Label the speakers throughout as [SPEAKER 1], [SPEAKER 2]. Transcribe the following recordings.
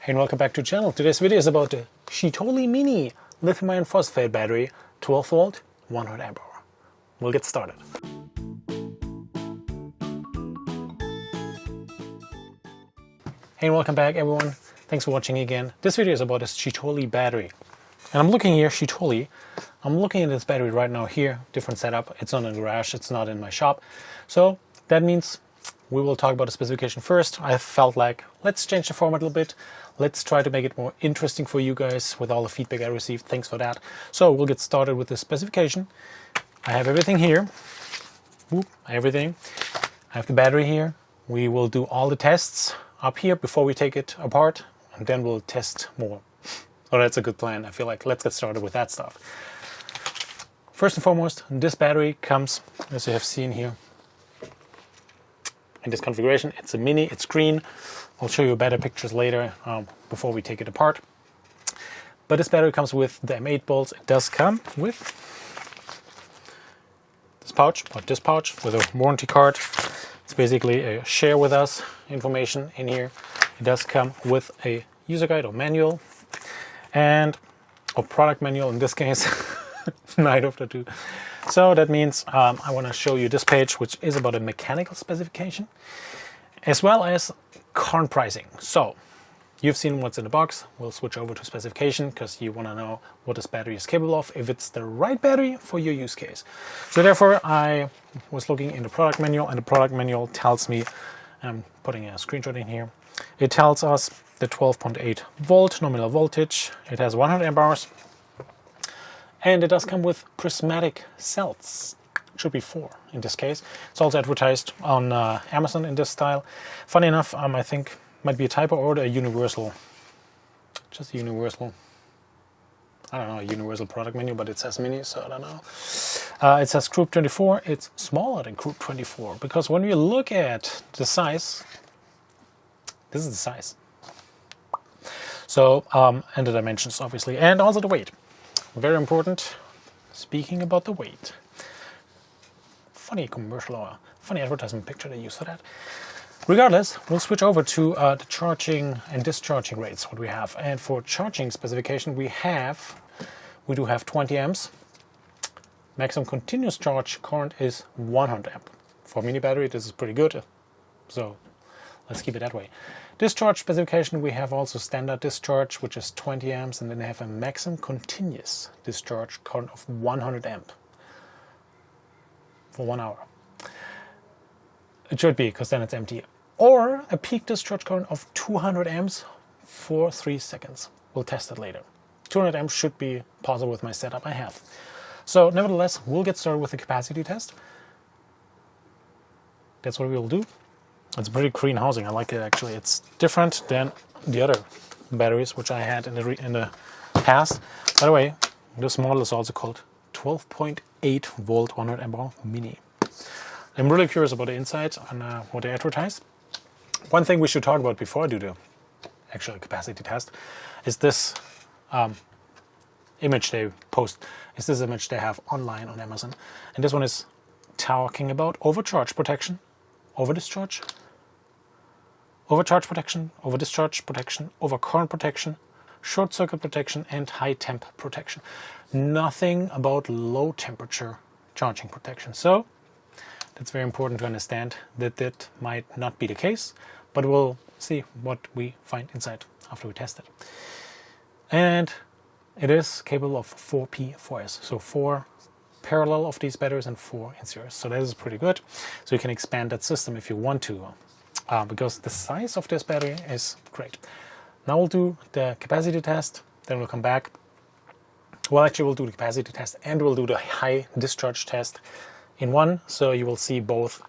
[SPEAKER 1] Hey and welcome back to the channel. Today's video is about the CHITOLI Mini lithium iron phosphate battery, 12 volt, 100 amp hour. We'll get started. Hey and welcome back everyone. Thanks for watching again. This video is about this CHITOLI battery. And I'm looking here, CHITOLI. I'm looking at this battery right now here, different setup. It's not in the garage, it's not in my shop. So that means we will talk about the specification first. I felt like let's change the format a little bit. Let's try to make it more interesting for you guys with all the feedback I received. Thanks for that. So we'll get started with the specification. I have everything here. Everything. I have the battery here. We will do all the tests up here before we take it apart, and then we'll test more. So that's a good plan. I feel like let's get started with that stuff. First and foremost, this battery comes, as you have seen here, in this configuration. It's a mini, it's green. I'll show you better pictures later before we take it apart. But this battery comes with the M8 bolts. It does come with this pouch, or this pouch, with a warranty card. It's basically a share with us information in here. It does come with a user guide or manual, and a product manual in this case, neither of the two. So that means I want to show you this page, which is about a mechanical specification, as well as current pricing. So you've seen what's in the box. We'll switch over to specification because you want to know what this battery is capable of, if it's the right battery for your use case. So therefore I was looking in the product manual, and the product manual tells me, I'm putting a screenshot in here, it tells us the 12.8 volt nominal voltage. It has 100 amp hours. And it does come with prismatic cells. It should be 4 in this case. It's also advertised on Amazon in this style. Funny enough, I think might be a typo or a universal, just a universal, I don't know, a universal product menu, but it says mini, so I don't know. It says group 24. It's smaller than group 24 because when you look at the size, this is the size. So, and the dimensions obviously, and also the weight. Very important. Speaking about the weight, funny commercial or funny advertisement picture they use for that. Regardless, we'll switch over to the charging and discharging rates, what we have. And for charging specification, we do have 20 amps. Maximum continuous charge current is 100 amp. For a mini battery, this is pretty good. So let's keep it that way. Discharge specification, we have also standard discharge, which is 20 amps, and then they have a maximum continuous discharge current of 100 amp for 1 hour. It should be, because then it's empty. Or a peak discharge current of 200 amps for 3 seconds. We'll test it later. 200 amps should be possible with my setup I have. So nevertheless, we'll get started with the capacity test. That's what we will do. It's pretty clean housing. I like it actually. It's different than the other batteries which I had in the past. By the way, this model is also called 12.8 volt 100 amp hour mini. I'm really curious about the inside and what they advertise. One thing we should talk about before I do the actual capacity test is this image they post. Is this image they have online on Amazon, and this one is talking about overcharge protection, over discharge, overcharge protection, over discharge protection, over current protection, short circuit protection, and high temp protection. Nothing about low temperature charging protection. So that's very important to understand that that might not be the case, but we'll see what we find inside after we test it. And it is capable of 4P4S, so 4 parallel of these batteries and 4 in series. So that is pretty good. So you can expand that system if you want to, because the size of this battery is great. Now we'll do the capacity test, then we'll come back. Well, actually we'll do the capacity test and we'll do the high discharge test in one, so you will see both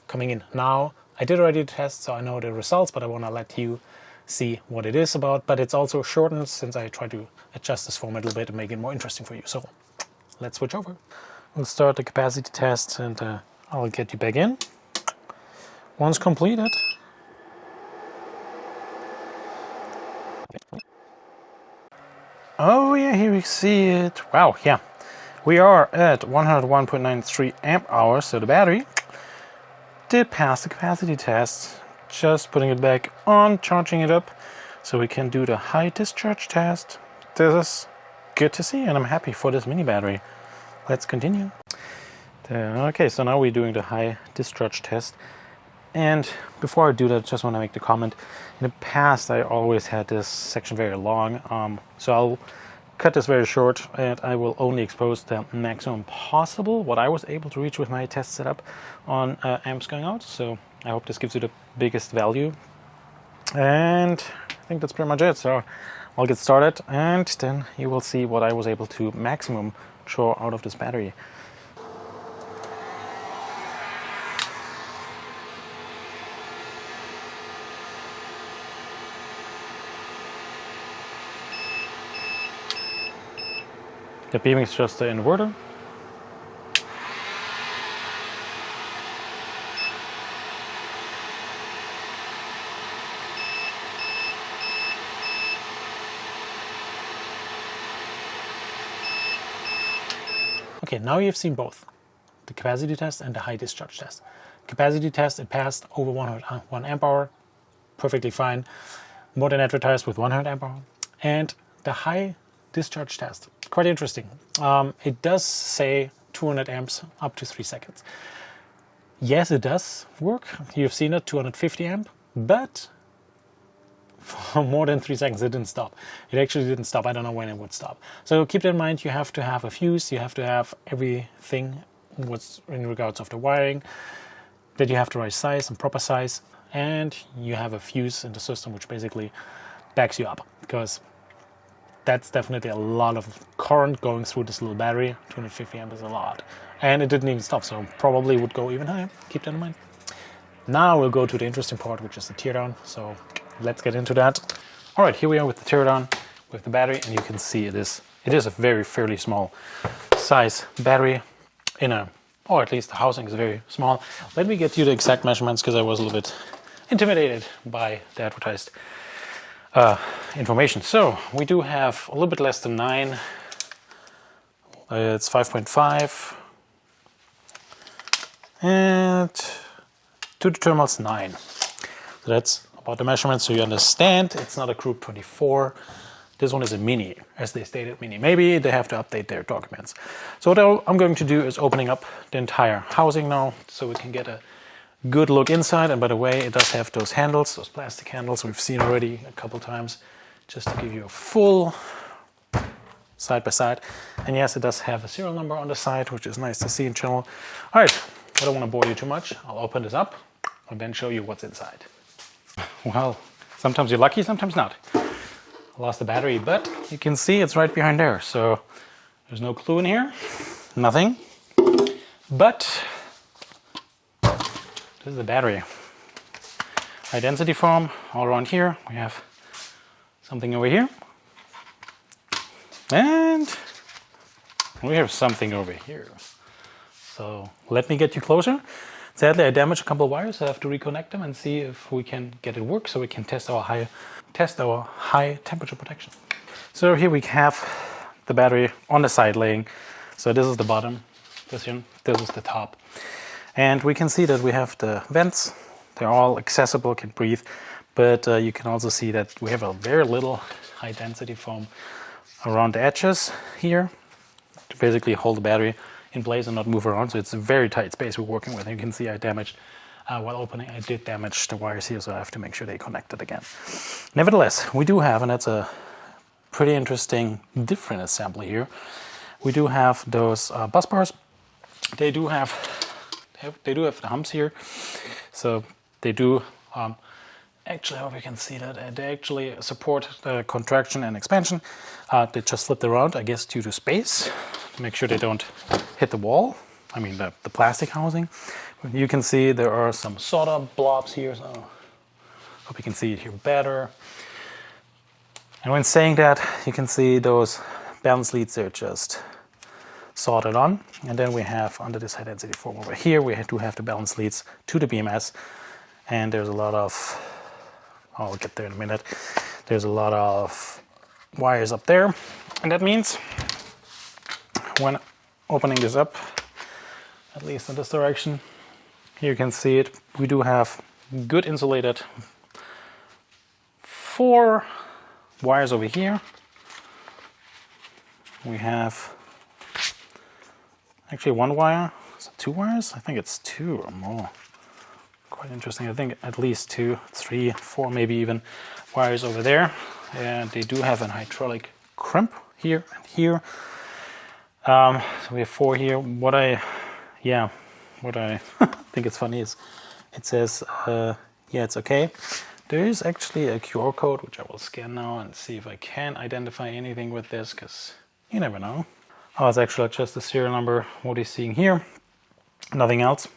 [SPEAKER 1] coming in. Now, I did already the test, so I know the results, but I want to let you see what it is about. But it's also shortened since I try to adjust this format a little bit and make it more interesting for you. So let's switch over. We'll start the capacity test, and I'll get you back in. Once completed, oh yeah, here we see it. Wow, yeah. We are at 101.93 amp hours, so the battery did pass the capacity test. Just putting it back on, charging it up. So we can do the high discharge test. This is good to see, and I'm happy for this mini battery. Let's continue. Okay, so now we're doing the high discharge test. And before I do that, I just want to make the comment. In the past, I always had this section very long, so I'll cut this very short, and I will only expose the maximum possible, what I was able to reach with my test setup on amps going out. So I hope this gives you the biggest value. And I think that's pretty much it. So I'll get started, and then you will see what I was able to maximum draw out of this battery. The beaming is just the inverter. Okay, now you've seen both the capacity test and the high discharge test. Capacity test, it passed over 1 amp hour, perfectly fine, more than advertised with 100 amp hour. And the high discharge test, quite interesting. It does say 200 amps up to 3 seconds. Yes, it does work. You've seen it, 250 amp, but for more than 3 seconds it didn't stop. It actually didn't stop. I don't know when it would stop. So keep that in mind. You have to have a fuse, you have to have everything what's in regards of the wiring, that you have the right size and proper size, and you have a fuse in the system which basically backs you up, because that's definitely a lot of current going through this little battery. 250 amp is a lot. And it didn't even stop, so probably would go even higher. Keep that in mind. Now we'll go to the interesting part, which is the teardown. So let's get into that. All right, here we are with the teardown with the battery, and you can see it is a fairly small size battery or at least the housing is very small. Let me get you the exact measurements, because I was a little bit intimidated by the advertised information. So we do have a little bit less than 9. It's 5.5, and to the terminals 9. So that's about the measurement, so you understand it's not a Group 24. This one is a mini, as they stated, mini. Maybe they have to update their documents. So what I'm going to do is opening up the entire housing now, so we can get a good look inside. And by the way, it does have those handles, those plastic handles we've seen already a couple times, just to give you a full side by side. And yes, it does have a serial number on the side, which is nice to see in general. All right, I don't want to bore you too much. I'll open this up and then show you what's inside. Well, sometimes you're lucky, sometimes not. I lost the battery, but you can see it's right behind there. So there's no clue in here, nothing. But this is the battery. High density foam all around here. We have something over here. And we have something over here. So let me get you closer. Sadly, I damaged a couple of wires. I have to reconnect them and see if we can get it work, so we can test our high temperature protection. So here we have the battery on the side laying. So this is the bottom position, this is the top. And we can see that we have the vents. They're all accessible, can breathe. But you can also see that we have a very little high density foam around the edges here to basically hold the battery in place and not move around. So it's a very tight space we're working with. You can see I damaged, while opening, I did damage the wires here, so I have to make sure they connected again. Nevertheless, we do have, and that's a pretty interesting different assembly here, we do have those bus bars. They do have the humps here, so they do actually, I hope you can see that they actually support the contraction and expansion. They just flipped around, I guess due to space, to make sure they don't hit the wall. I mean the plastic housing. You can see there are some solder blobs here, so hope you can see it here better. And when saying that, you can see those balance leads are just soldered on. And then we have, under this high density foam over here, we do have the balance leads to the BMS. And there's a lot of, I'll get there in a minute, there's a lot of wires up there. And that means when opening this up, at least in this direction, here you can see it, we do have good insulated 4 wires over here. We have actually 1 wire. Is it 2 wires? I think it's 2 or more. Quite interesting. I think at least 2, 3, 4 maybe even wires over there. And they do have an hydraulic crimp here and here. So we have 4 here. What I think it's funny is it says, yeah, it's okay. There is actually a QR code, which I will scan now and see if I can identify anything with this, because you never know. Oh, it's actually just the serial number, what he's seeing here. Nothing else.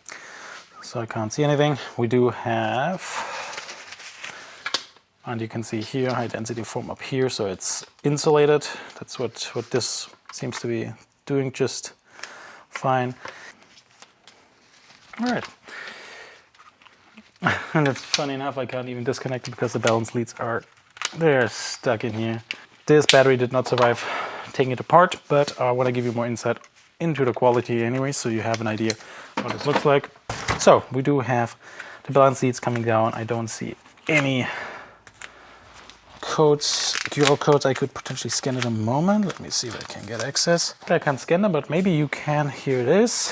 [SPEAKER 1] So I can't see anything. We do have, and you can see here, high density foam up here, so it's insulated. That's what this seems to be doing just fine. All right. And it's funny enough, I can't even disconnect it because the balance leads they're stuck in here. This battery did not survive taking it apart, but I want to give you more insight into the quality anyway, so you have an idea what this looks like. So we do have the balance leads coming down. I don't see any codes, QR codes. I could potentially scan it in a moment. Let me see if I can get access. I can't scan them, but maybe you can. Here it is.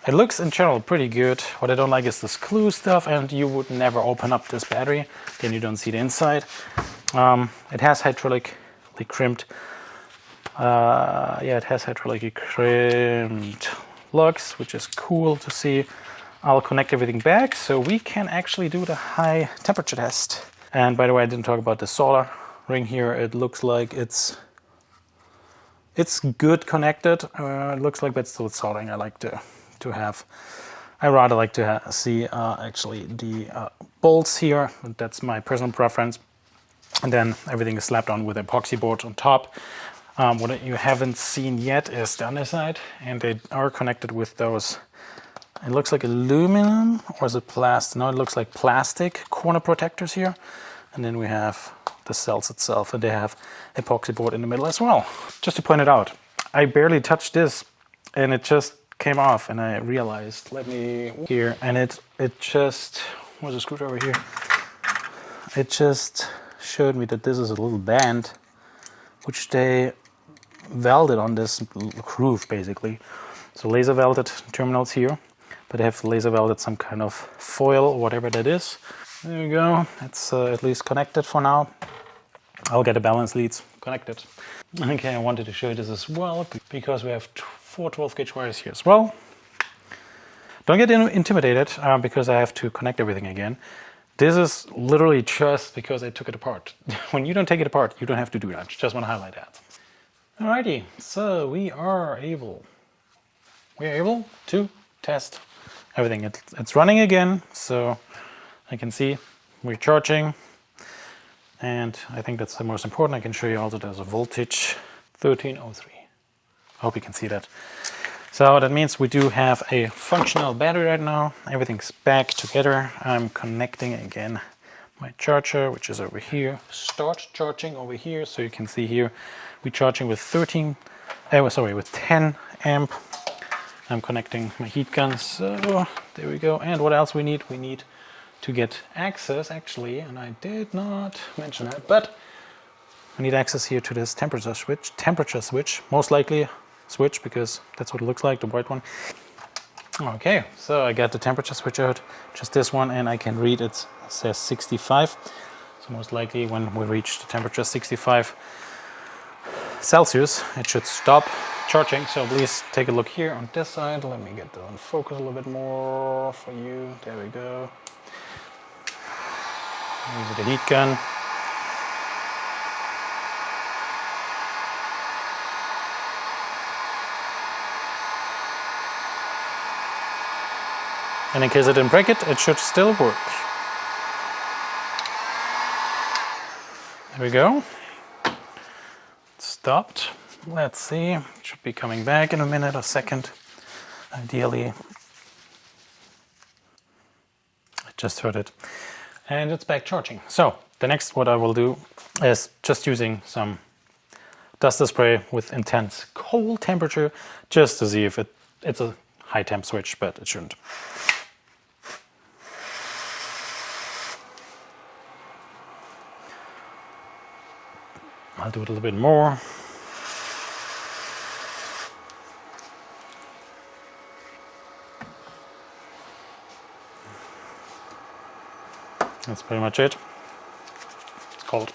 [SPEAKER 1] It looks in general pretty good. What I don't like is this glue stuff, and you would never open up this battery, then you don't see the inside. It has hydraulically crimped. Yeah, it has hydraulically crimped lugs, which is cool to see. I'll connect everything back so we can actually do the high temperature test. And by the way, I didn't talk about the solder ring here. It looks like it's good connected. It looks like that's still soldering. I rather like to see actually the bolts here. That's my personal preference. And then everything is slapped on with epoxy board on top. What you haven't seen yet is the underside, and they are connected with those, it looks like aluminum, or is it plastic? No, it looks like plastic corner protectors here. And then we have the cells itself, and they have epoxy board in the middle as well. Just to point it out, I barely touched this, and it just came off, and I realized, let me here, and it just, where's the screwdriver here? It just showed me that this is a little band, which they welded on this groove basically. So laser welded terminals here, but they have laser welded some kind of foil or whatever that is. There we go. It's at least connected for now. I'll get the balance leads connected. Okay, I wanted to show you this as well because we have 4 12-gauge wires here as well. Don't get intimidated because I have to connect everything again. This is literally just because I took it apart. When you don't take it apart, you don't have to do that. Just want to highlight that. Alrighty, so we are able to test everything. It's running again, so I can see we're charging. And I think that's the most important. I can show you also there's a voltage 1303. I hope you can see that. So that means we do have a functional battery right now. Everything's back together. I'm connecting again my charger, which is over here. Start charging over here. So you can see here, we're charging with 10 amp. I'm connecting my heat gun. So there we go. And what else we need? We need to get access actually, and I did not mention that, but we need access here to this temperature switch, most likely switch, because that's what it looks like, the white one. Okay, so I got the temperature switch out, just this one, and I can read it says 65. So most likely when we reach the temperature 65 Celsius, it should stop charging. So please take a look here on this side. Let me get that on focus a little bit more for you. There we go. Use the heat gun. And in case I didn't break it, it should still work. There we go. It stopped. Let's see. It should be coming back in a minute or second. Ideally. I just heard it. And it's back charging. So the next what I will do is just using some duster spray with intense cold temperature, just to see if it's a high temp switch, but it shouldn't. I'll do it a little bit more. That's pretty much it. It's cold.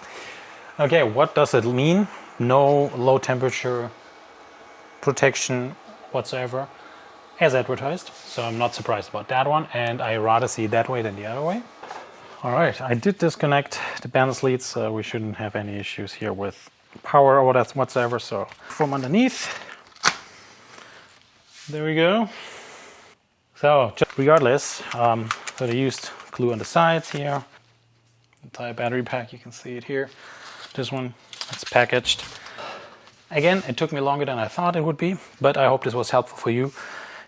[SPEAKER 1] Okay, what does it mean? No low temperature protection whatsoever as advertised. So I'm not surprised about that one, and I rather see it that way than the other way. All right, I did disconnect the balance leads, so we shouldn't have any issues here with power or whatsoever. So from underneath, there we go. So just regardless, so they used glue on the sides here. Entire battery pack, you can see it here. This one, it's packaged. Again, it took me longer than I thought it would be, but I hope this was helpful for you.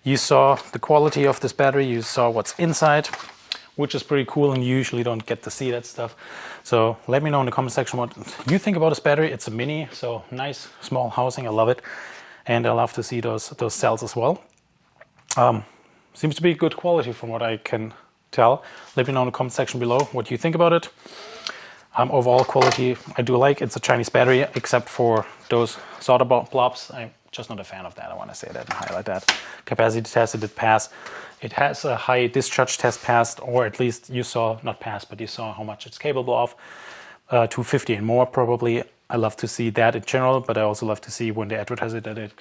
[SPEAKER 1] You saw the quality of this battery, you saw what's inside, which is pretty cool, and you usually don't get to see that stuff. So let me know in the comment section what you think about this battery. It's a mini, so nice small housing, I love it. And I love to see those cells as well. Seems to be good quality from what I can tell. Let me know in the comment section below what you think about it. Overall quality, I do like. It's a Chinese battery, except for those solder blobs. I'm just not a fan of that. I want to say that and highlight that. Capacity test, it did pass. It has a high discharge test passed, or at least you saw, not passed, but you saw how much it's capable of. 250 and more probably. I love to see that in general, but I also love to see when they advertise it that it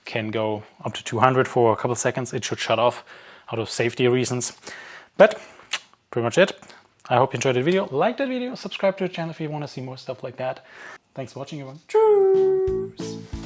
[SPEAKER 1] can go up to 200 for a couple of seconds. It should shut off out of safety reasons. But pretty much it. I hope you enjoyed the video. Like that video, subscribe to the channel if you want to see more stuff like that. Thanks for watching, everyone. Cheers!